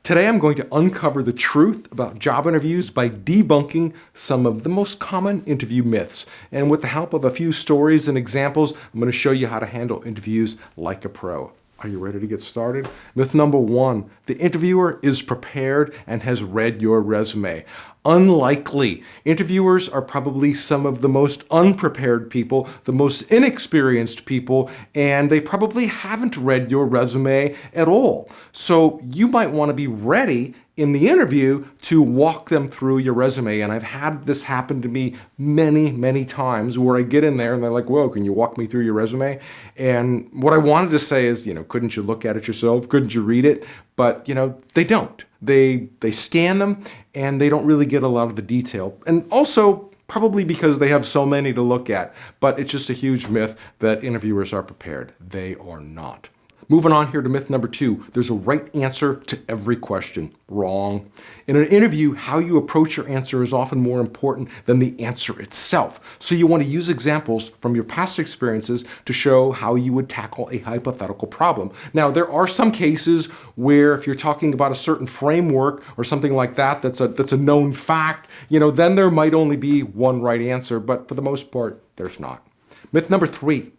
Today I'm going to uncover the truth about job interviews by debunking some of the most common interview myths. And with the help of a few stories and examples, I'm going to show you how to handle interviews like a pro. Are you ready to get started? Myth number one, the interviewer is prepared and has read your resume. Unlikely. Interviewers are probably some of the most unprepared people, the most inexperienced people, and they probably haven't read your resume at all. So you might want to be ready in the interview to walk them through your resume. And I've had this happen to me many times where I get in there and they're like, whoa, can you walk me through your resume? And what I wanted to say is, couldn't you look at it yourself? Couldn't you read it? But, they don't. They scan them and they don't really get a lot of the detail. And also, probably because they have so many to look at. But it's just a huge myth that interviewers are prepared. They are not. Moving on here to myth number two, there's a right answer to every question. Wrong. In an interview, how you approach your answer is often more important than the answer itself. So you want to use examples from your past experiences to show how you would tackle a hypothetical problem. Now, there are some cases where if you're talking about a certain framework or something like that, that's a known fact, then there might only be one right answer, but for the most part, there's not. Myth number three,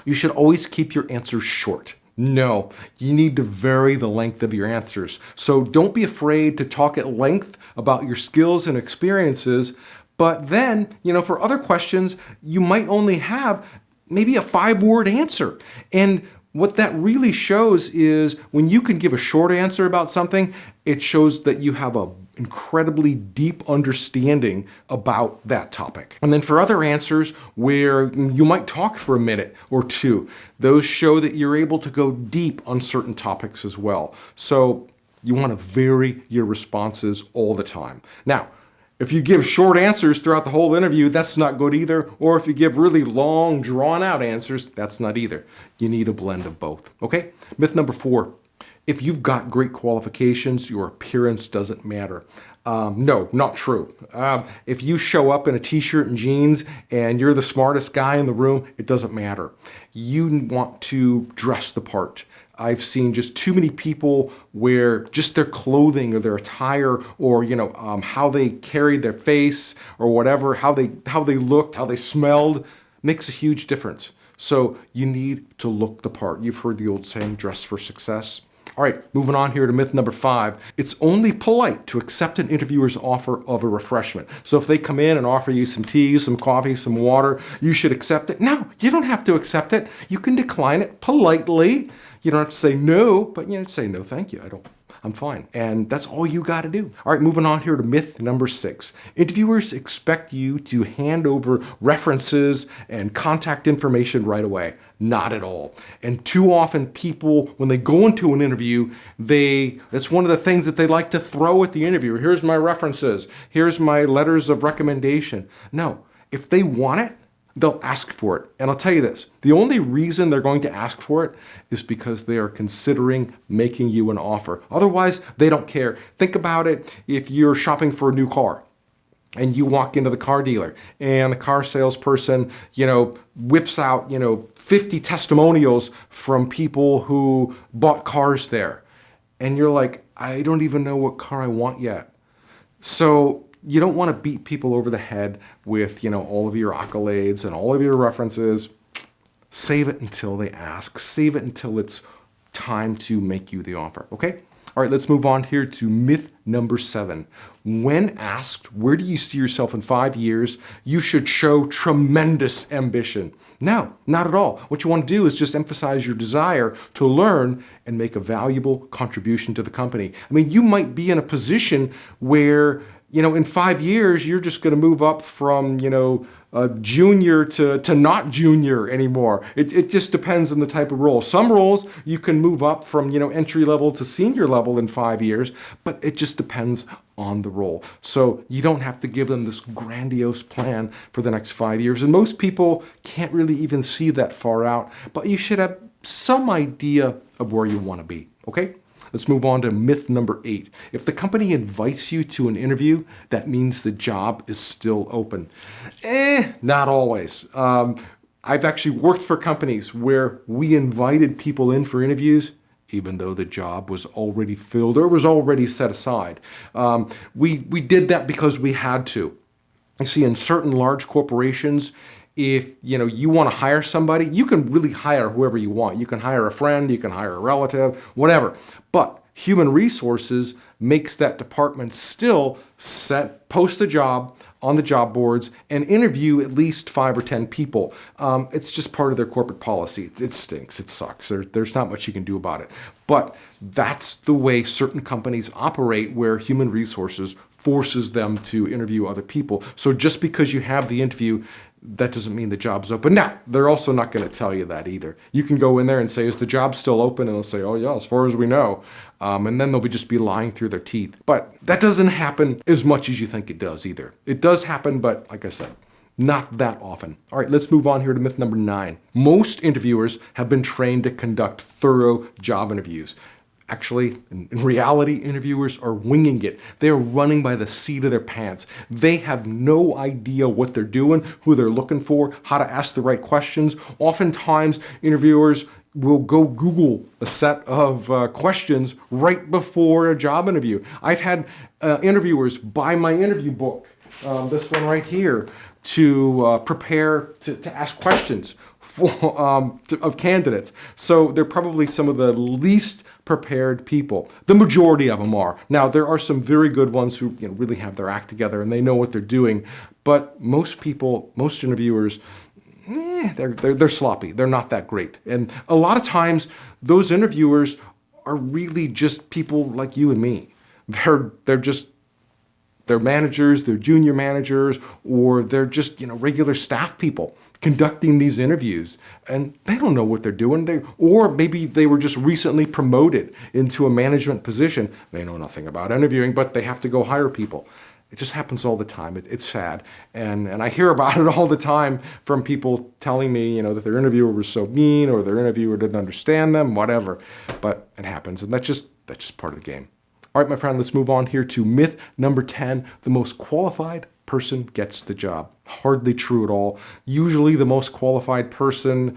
you should always keep your answers short. No, you need to vary the length of your answers. So don't be afraid to talk at length about your skills and experiences, but then, for other questions, you might only have maybe a 5-word answer. And what that really shows is when you can give a short answer about something, it shows that you have a incredibly deep understanding about that topic. And then for other answers where you might talk for a minute or two, those show that you're able to go deep on certain topics as well. So you want to vary your responses all the time. Now, if you give short answers throughout the whole interview, that's not good either. Or if you give really long, drawn-out answers, that's not either. You need a blend of both, okay? Myth number four, if you've got great qualifications, your appearance doesn't matter. No, not true. If you show up in a t-shirt and jeans and you're the smartest guy in the room, it doesn't matter. You want to dress the part. I've seen just too many people where just their clothing or their attire or, how they carried their face or whatever, how they looked, how they smelled makes a huge difference. So you need to look the part. You've heard the old saying, dress for success. All right, moving on here to myth number 5. It's only polite to accept an interviewer's offer of a refreshment. So if they come in and offer you some tea, some coffee, some water, you should accept it. No, you don't have to accept it. You can decline it politely. You don't have to say no, but say no, thank you. I'm fine. And that's all you got to do. All right, moving on here to myth number 6. Interviewers expect you to hand over references and contact information right away. Not at all. And too often people, when they go into an interview, that's one of the things that they like to throw at the interviewer. Here's my references. Here's my letters of recommendation. No, if they want it, they'll ask for it. And I'll tell you this, the only reason they're going to ask for it is because they are considering making you an offer. Otherwise, they don't care. Think about it if you're shopping for a new car and you walk into the car dealer and the car salesperson, whips out, 50 testimonials from people who bought cars there. And you're like, I don't even know what car I want yet. So you don't want to beat people over the head with, all of your accolades and all of your references. Save it until they ask. Save it until it's time to make you the offer, okay? All right, let's move on here to myth number 7. When asked, where do you see yourself in 5 years, you should show tremendous ambition. No, not at all. What you want to do is just emphasize your desire to learn and make a valuable contribution to the company. I mean, you might be in a position where in 5 years, you're just going to move up from, junior to not junior anymore. It just depends on the type of role. Some roles you can move up from, entry level to senior level in 5 years, but it just depends on the role. So you don't have to give them this grandiose plan for the next 5 years. And most people can't really even see that far out, but you should have some idea of where you want to be, okay? Let's move on to myth number 8. If the company invites you to an interview, that means the job is still open. Not always. I've actually worked for companies where we invited people in for interviews even though the job was already filled or was already set aside. We did that because we had to. You see, in certain large corporations, if you want to hire somebody, you can really hire whoever you want. You can hire a friend, you can hire a relative, whatever. But human resources makes that department still post the job on the job boards and interview at least 5 or 10 people. It's just part of their corporate policy. It stinks. It sucks. There's not much you can do about it. But that's the way certain companies operate, where human resources forces them to interview other people. So just because you have the interview, that doesn't mean the job's open. Now, they're also not going to tell you that either. You can go in there and say, is the job still open? And they'll say, oh yeah, as far as we know. And then they'll just be lying through their teeth. But that doesn't happen as much as you think it does either. It does happen, but like I said, not that often. All right, let's move on here to myth number 9. Most interviewers have been trained to conduct thorough job interviews. Actually, in reality, interviewers are winging it. They are running by the seat of their pants. They have no idea what they're doing, who they're looking for, how to ask the right questions. Oftentimes, interviewers will go Google a set of questions right before a job interview. I've had interviewers buy my interview book, this one right here, to prepare to ask questions of candidates. So they're probably some of the least prepared people. The majority of them are. Now, there are some very good ones who really have their act together and they know what they're doing. But most people, most interviewers, they're sloppy. They're not that great. And a lot of times, those interviewers are really just people like you and me. They're managers, they're junior managers, or they're just regular staff people conducting these interviews, and they don't know what they're doing. Or maybe they were just recently promoted into a management position. They know nothing about interviewing, but they have to go hire people. It just happens all the time. It's sad, and I hear about it all the time from people telling me, that their interviewer was so mean, or their interviewer didn't understand them, whatever. But it happens, and that's just part of the game. All right, my friend, let's move on here to myth number 10. The most qualified person gets the job. Hardly true at all. Usually the most qualified person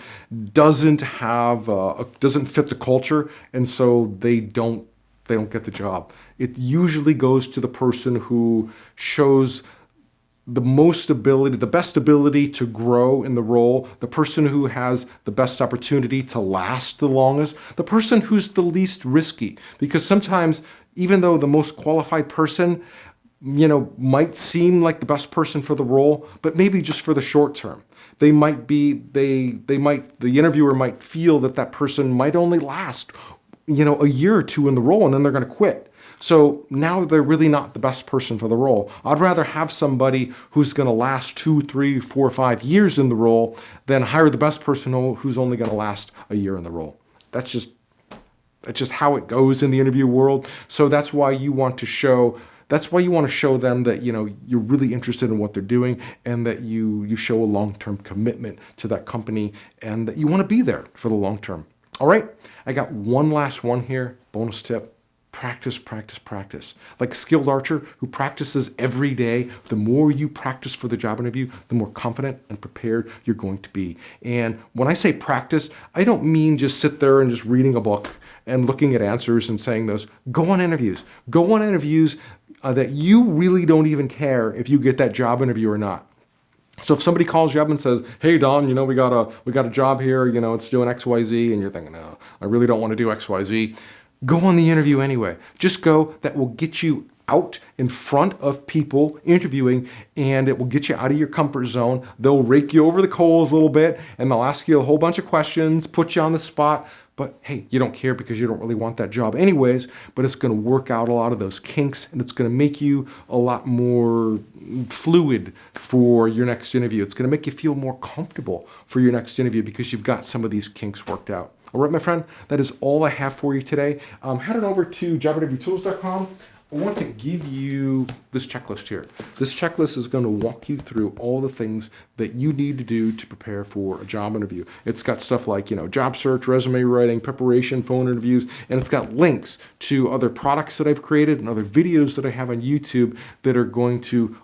doesn't fit the culture, and so they don't get the job. It usually goes to the person who shows the most ability, the best ability to grow in the role, the person who has the best opportunity to last the longest, the person who's the least risky. Because sometimes, even though the most qualified person might seem like the best person for the role, but maybe just for the short term. The interviewer might feel that person might only last, a year or two in the role, and then they're going to quit. So now they're really not the best person for the role. I'd rather have somebody who's going to last 2, 3, 4, 5 years in the role than hire the best person who's only going to last a year in the role. That's just how it goes in the interview world. So that's why you want to show them that you're really interested in what they're doing, and that you show a long-term commitment to that company, and that you want to be there for the long term. All right, I got one last one here, bonus tip. Practice, practice, practice. Like a skilled archer who practices every day, the more you practice for the job interview, the more confident and prepared you're going to be. And when I say practice, I don't mean just sit there and just reading a book and looking at answers and saying those. Go on interviews. Go on interviews that you really don't even care if you get that job interview or not. So if somebody calls you up and says, hey, Don, we got a job here, it's doing XYZ, and you're thinking, no, I really don't want to do XYZ. Go on the interview anyway. Just go. That will get you out in front of people interviewing, and it will get you out of your comfort zone. They'll rake you over the coals a little bit, and they'll ask you a whole bunch of questions, put you on the spot. But hey, you don't care because you don't really want that job anyways, but it's going to work out a lot of those kinks, and it's going to make you a lot more fluid for your next interview. It's going to make you feel more comfortable for your next interview because you've got some of these kinks worked out. All right, my friend, that is all I have for you today. Head on over to jobinterviewtools.com. I want to give you this checklist here. This checklist is going to walk you through all the things that you need to do to prepare for a job interview. It's got stuff like, job search, resume writing, preparation, phone interviews, and it's got links to other products that I've created and other videos that I have on YouTube that are going to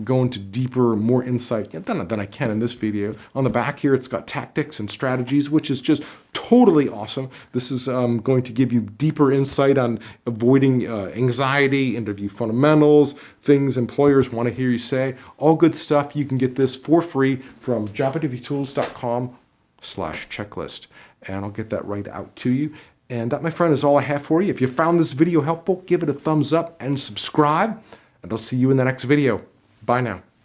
go into deeper, more insight than I can in this video. On the back here, it's got tactics and strategies, which is just totally awesome. This is going to give you deeper insight on avoiding anxiety, interview fundamentals, things employers want to hear you say, all good stuff. You can get this for free from javainterviewtools.com/checklist. And I'll get that right out to you. And that, my friend, is all I have for you. If you found this video helpful, give it a thumbs up and subscribe. And I'll see you in the next video. Bye now.